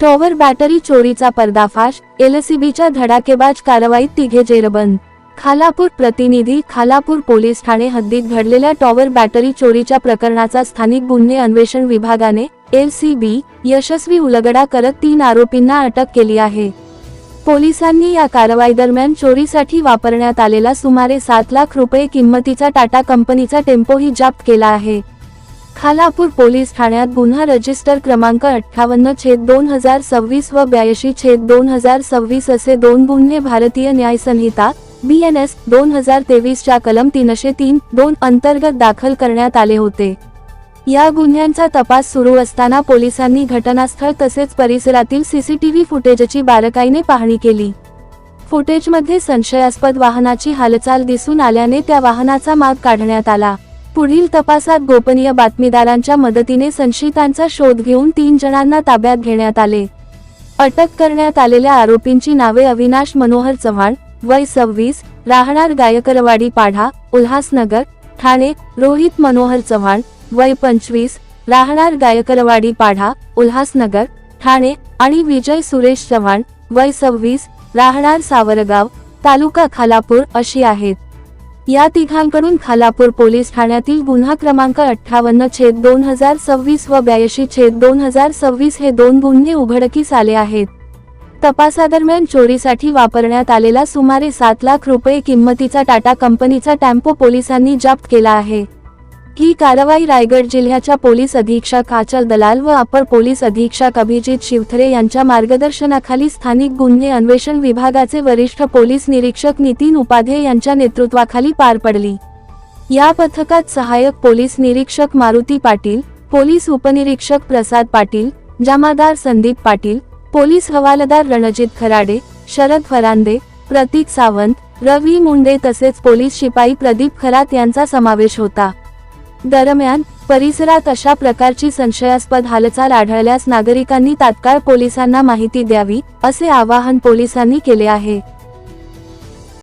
Tower battery चोरीचा पर्दाफाश, एलसीबीच्या धडाकेबाज कारवाईत तिघे जेरबंद। खालापूर प्रतिनिधी। खालापूर पोलीस ठाणे हद्दीत घडलेल्या टॉवर बॅटरी चोरीच्या प्रकरणाचा स्थानिक गुन्हे अन्वेषण विभागाने एलसीबी यशस्वी उलगडा करत 3 आरोपींना अटक केली आहे। पोलिसांनी या कारवाईदरम्यान चोरीसाठी वापरण्यात आलेला सुमारे 7 लाख रुपये किंमतीचा टाटा कंपनीचा टेम्पोही जप्त केला आहे। खालापूर पोलीस ठाण्यात गुन्हा रजिस्टर क्रमांक 58/2026 व 82/2026 असे 2 गुन्हे भारतीय न्याय संहिता BNS 2023 च्या कलम 303(2) अंतर्गत दाखल करण्यात आले होते। या गुन्ह्यांचा तपास सुरू असताना पोलिसांनी घटनास्थळ तसेच परिसरातील सीसीटीव्ही फुटेजची बारकाईने पाहणी केली। फुटेजमध्ये संशयास्पद वाहनाची हालचाल दिसून आल्याने त्या वाहनाचा माग काढण्यात आला। पुढील तपासात गोपनीय बातमीदारांच्या मदतीने संशयितांचा शोध घेऊन 3 जणांना ताब्यात घेण्यात आले। अटक करण्यात आलेल्या आरोपींची नावे अविनाश मनोहर चव्हाण, वय 26, राहणार गायकरवाडी पाढा, उल्हासनगर, ठाणे, रोहित मनोहर चव्हाण, वय 25, राहणार गायकरवाडी पाढा, उल्हासनगर, ठाणे आणि विजय सुरेश चव्हाण, वय 26, राहणार सावरगाव, तालुका खालापूर अशी आहेत। या तिघांकडून खालापूर पोलीस ठाण्यातील गुन्हा क्रमांक 58/2026 व 82/2026 हे 2 गुन्हे उघडकीस आले आहेत। तपासादरम्यान चोरीसाठी वापरण्यात आलेला सुमारे 7 लाख रुपये किंमतीचा टाटा कंपनीचा टेम्पो पोलिसांनी जप्त केला आहे। ही कारवाई रायगड जिल्ह्याच्या पोलीस अधीक्षक आचल दलाल व अपर पोलीस अधीक्षक अभिजित शिवथरे यांच्या मार्गदर्शनाखाली स्थानिक गुन्हे अन्वेषण विभागाचे वरिष्ठ पोलीस निरीक्षक नितीन उपाध्ये यांच्या नेतृत्वाखाली पार पडली। या पथकात सहाय्यक पोलीस निरीक्षक मारुती पाटील, पोलीस उपनिरीक्षक प्रसाद पाटील, जमादार संदीप पाटील, पोलीस हवालदार रणजित खराडे, शरद फरांदे, प्रतीक सावंत, रवी मुंडे तसेच पोलीस शिपाई प्रदीप खरात यांचा समावेश होता। दरम्यान परिसरात अशा प्रकारची संशयास्पद हालचाल आढळल्यास नागरिकांनी तात्काळ पोलिसांना माहिती द्यावी असे आवाहन पोलिसांनी केले आहे।